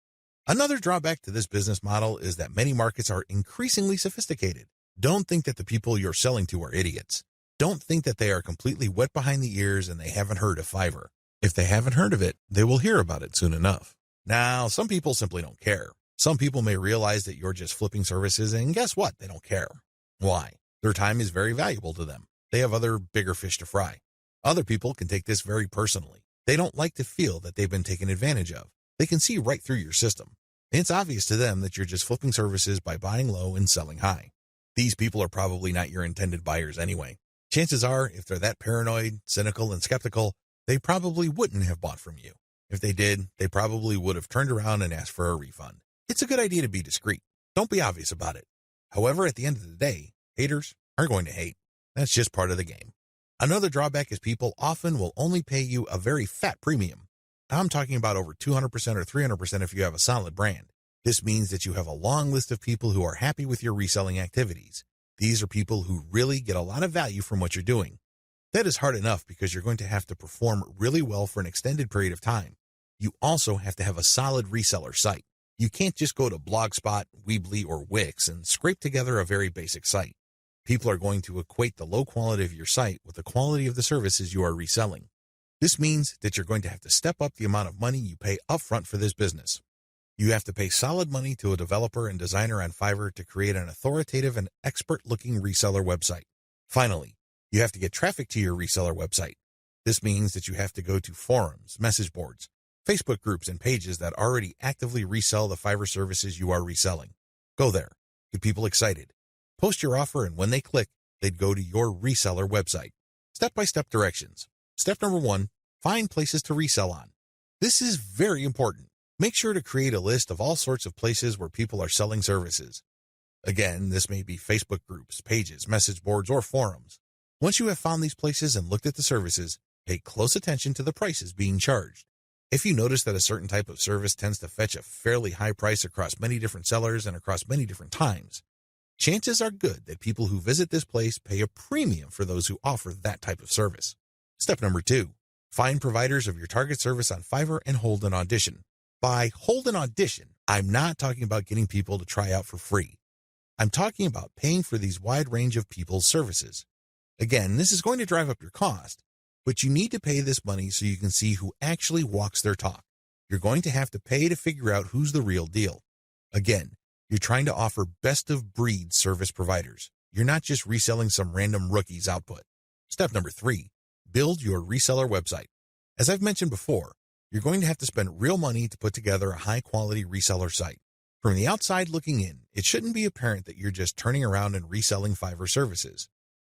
A: Another drawback to this business model is that many markets are increasingly sophisticated. Don't think that the people you're selling to are idiots. Don't think that they are completely wet behind the ears and they haven't heard of Fiverr. If they haven't heard of it, they will hear about it soon enough. Now, some people simply don't care. Some people may realize that you're just flipping services, and guess what? They don't care. Why? Their time is very valuable to them. They have other bigger fish to fry. Other people can take this very personally. They don't like to feel that they've been taken advantage of. They can see right through your system. It's obvious to them that you're just flipping services by buying low and selling high. These people are probably not your intended buyers anyway. Chances are, if they're that paranoid, cynical, and skeptical, they probably wouldn't have bought from you. If they did, they probably would have turned around and asked for a refund. It's a good idea to be discreet. Don't be obvious about it. However, at the end of the day, haters are going to hate. That's just part of the game. Another drawback is people often will only pay you a very fat premium. I'm talking about over 200% or 300% if you have a solid brand. This means that you have a long list of people who are happy with your reselling activities. These are people who really get a lot of value from what you're doing. That is hard enough because you're going to have to perform really well for an extended period of time. You also have to have a solid reseller site. You can't just go to Blogspot, Weebly, or Wix and scrape together a very basic site. People are going to equate the low quality of your site with the quality of the services you are reselling. This means that you're going to have to step up the amount of money you pay upfront for this business. You have to pay solid money to a developer and designer on Fiverr to create an authoritative and expert-looking reseller website. Finally, you have to get traffic to your reseller website. This means that you have to go to forums, message boards, Facebook groups, and pages that already actively resell the Fiverr services you are reselling. Go there. Get people excited. Post your offer, and when they click, they'd go to your reseller website. Step-by-step directions. Step number 1, find places to resell on. This is very important. Make sure to create a list of all sorts of places where people are selling services. Again, this may be Facebook groups, pages, message boards, or forums. Once you have found these places and looked at the services, pay close attention to the prices being charged. If you notice that a certain type of service tends to fetch a fairly high price across many different sellers and across many different times, chances are good that people who visit this place pay a premium for those who offer that type of service. Step number 2, find providers of your target service on Fiverr and hold an audition. By hold an audition, I'm not talking about getting people to try out for free. I'm talking about paying for these wide range of people's services. Again, this is going to drive up your cost, but you need to pay this money so you can see who actually walks their talk. You're going to have to pay to figure out who's the real deal. Again, you're trying to offer best-of-breed service providers. You're not just reselling some random rookie's output. Step number 3, build your reseller website. As I've mentioned before, you're going to have to spend real money to put together a high-quality reseller site. From the outside looking in, it shouldn't be apparent that you're just turning around and reselling Fiverr services.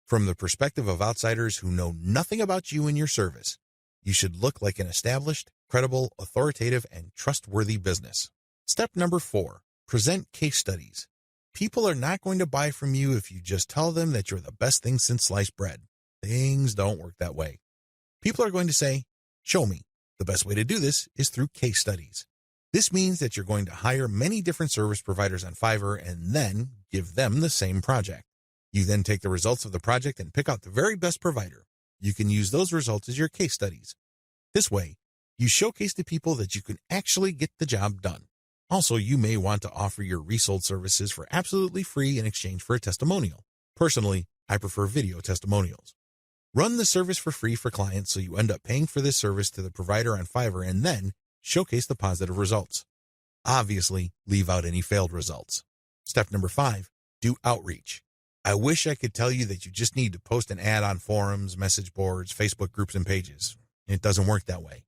A: From the perspective of outsiders who know nothing about you and your service, you should look like an established, credible, authoritative, and trustworthy business. Step number 4, present case studies. People are not going to buy from you if you just tell them that you're the best thing since sliced bread. Things don't work that way. People are going to say, show me. The best way to do this is through case studies. This means that you're going to hire many different service providers on Fiverr and then give them the same project. You then take the results of the project and pick out the very best provider. You can use those results as your case studies. This way, you showcase to people that you can actually get the job done. Also, you may want to offer your resold services for absolutely free in exchange for a testimonial. Personally, I prefer video testimonials. Run the service for free for clients so you end up paying for this service to the provider on Fiverr and then showcase the positive results. Obviously, leave out any failed results. Step number 5, do outreach. I wish I could tell you that you just need to post an ad on forums, message boards, Facebook groups, and pages. It doesn't work that way.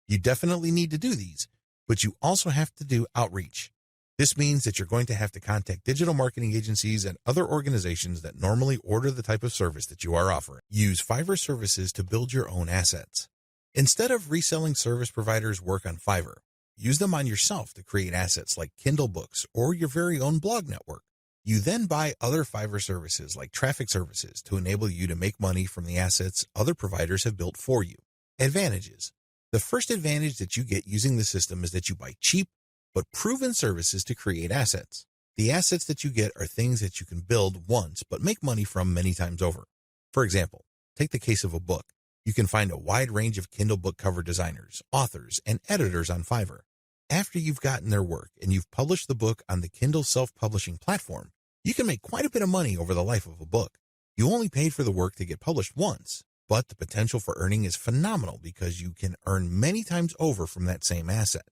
A: You definitely need to do these, but you also have to do outreach. This means that you're going to have to contact digital marketing agencies and other organizations that normally order the type of service that you are offering. Use Fiverr services to build your own assets. Instead of reselling service providers' work on Fiverr, use them on yourself to create assets like Kindle books or your very own blog network. You then buy other Fiverr services like traffic services to enable you to make money from the assets other providers have built for you. Advantages. The first advantage that you get using the system is that you buy cheap but proven services to create assets. The assets that you get are things that you can build once but make money from many times over. For example, take the case of a book. You can find a wide range of Kindle book cover designers, authors, and editors on Fiverr. After you've gotten their work and you've published the book on the Kindle self-publishing platform, you can make quite a bit of money over the life of a book. You only paid for the work to get published once, but the potential for earning is phenomenal because you can earn many times over from that same asset.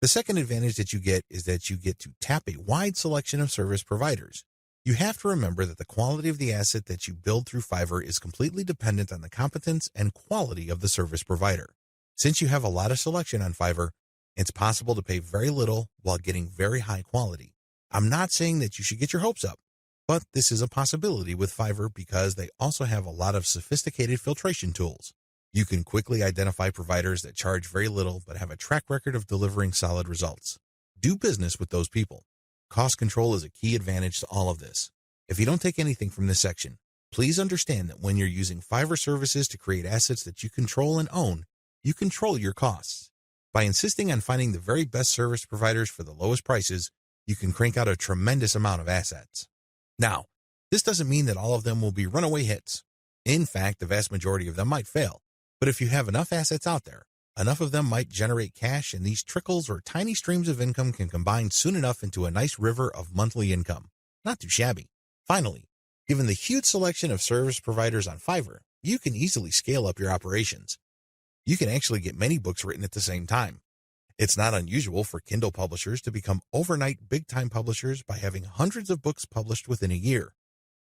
A: The second advantage that you get is that you get to tap a wide selection of service providers. You have to remember that the quality of the asset that you build through Fiverr is completely dependent on the competence and quality of the service provider. Since you have a lot of selection on Fiverr, it's possible to pay very little while getting very high quality. I'm not saying that you should get your hopes up, but this is a possibility with Fiverr because they also have a lot of sophisticated filtration tools. You can quickly identify providers that charge very little but have a track record of delivering solid results. Do business with those people. Cost control is a key advantage to all of this. If you don't take anything from this section, please understand that when you're using Fiverr services to create assets that you control and own, you control your costs. By insisting on finding the very best service providers for the lowest prices, you can crank out a tremendous amount of assets. Now, this doesn't mean that all of them will be runaway hits. In fact, the vast majority of them might fail. But if you have enough assets out there, enough of them might generate cash, and these trickles or tiny streams of income can combine soon enough into a nice river of monthly income. Not too shabby. Finally, given the huge selection of service providers on Fiverr, you can easily scale up your operations. You can actually get many books written at the same time. It's not unusual for Kindle publishers to become overnight big-time publishers by having hundreds of books published within a year.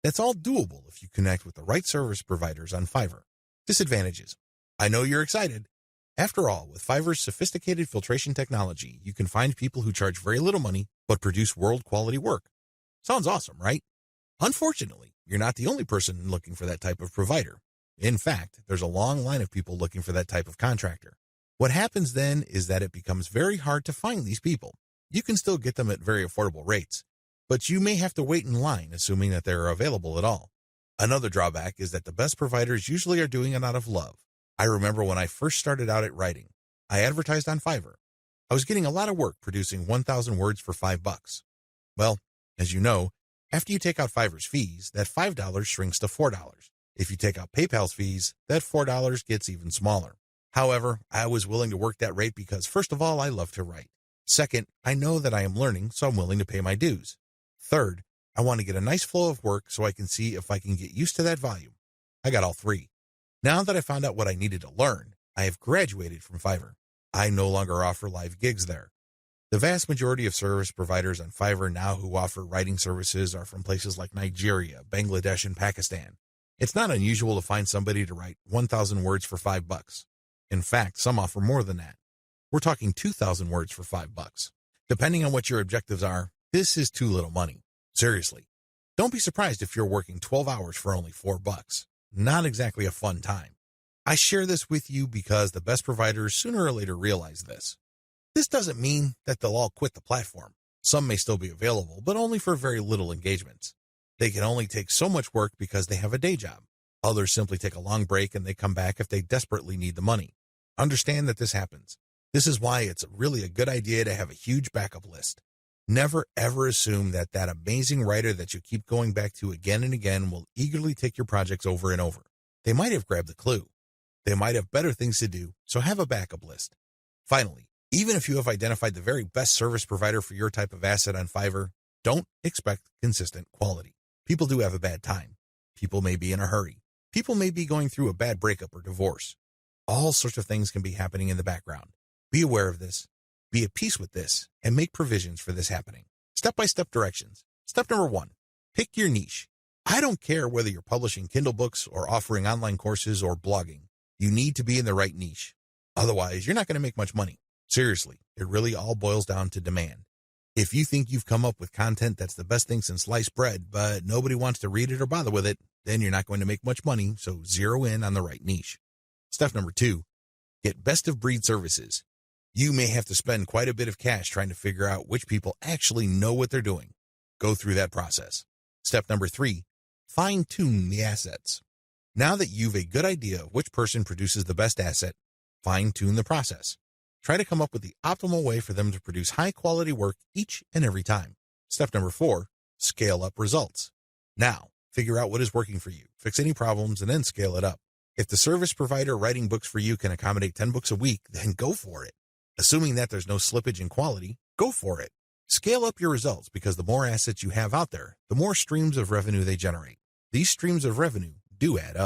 A: That's all doable if you connect with the right service providers on Fiverr. Disadvantages. I know you're excited. After all, with Fiverr's sophisticated filtration technology, you can find people who charge very little money but produce world-quality work. Sounds awesome, right? Unfortunately, you're not the only person looking for that type of provider. In fact, there's a long line of people looking for that type of contractor. What happens then is that it becomes very hard to find these people. You can still get them at very affordable rates, but you may have to wait in line assuming that they're available at all. Another drawback is that the best providers usually are doing it out of love. I remember when I first started out at writing, I advertised on Fiverr. I was getting a lot of work producing 1,000 words for $5. Well, as you know, after you take out Fiverr's fees, that $5 shrinks to $4. If you take out PayPal's fees, that $4 gets even smaller. However, I was willing to work that rate because, first of all, I love to write. Second, I know that I am learning, so I'm willing to pay my dues. Third, I want to get a nice flow of work so I can see if I can get used to that volume. I got all three. Now that I found out what I needed to learn, I have graduated from Fiverr. I no longer offer live gigs there. The vast majority of service providers on Fiverr now who offer writing services are from places like Nigeria, Bangladesh, and Pakistan. It's not unusual to find somebody to write 1,000 words for $5. In fact, some offer more than that. We're talking 2,000 words for $5. Depending on what your objectives are, this is too little money. Seriously. Don't be surprised if you're working 12 hours for only $4. Not exactly a fun time. I share this with you because the best providers sooner or later realize this. This doesn't mean that they'll all quit the platform. Some may still be available, but only for very little engagements. They can only take so much work because they have a day job. Others simply take a long break and they come back if they desperately need the money. Understand that this happens. This is why it's really a good idea to have a huge backup list. Never ever assume that that amazing writer that you keep going back to again and again will eagerly take your projects over and over. They might have grabbed the clue. They might have better things to do, so have a backup list. Finally, even if you have identified the very best service provider for your type of asset on Fiverr, don't expect consistent quality. People do have a bad time. People may be in a hurry. People may be going through a bad breakup or divorce. All sorts of things can be happening in the background. Be aware of this, be at peace with this, and make provisions for this happening. Step-by-step directions. Step number 1, pick your niche. I don't care whether you're publishing Kindle books or offering online courses or blogging. You need to be in the right niche. Otherwise, you're not going to make much money. Seriously, it really all boils down to demand. If you think you've come up with content that's the best thing since sliced bread, but nobody wants to read it or bother with it, then you're not going to make much money, so zero in on the right niche. Step number 2, get best-of-breed services. You may have to spend quite a bit of cash trying to figure out which people actually know what they're doing. Go through that process. Step number 3, fine-tune the assets. Now that you've a good idea of which person produces the best asset, fine-tune the process. Try to come up with the optimal way for them to produce high-quality work each and every time. Step number 4, scale up results. Now, figure out what is working for you, fix any problems, and then scale it up. If the service provider writing books for you can accommodate 10 books a week, then go for it. Assuming that there's no slippage in quality, go for it. Scale up your results because the more assets you have out there, the more streams of revenue they generate. These streams of revenue do add up.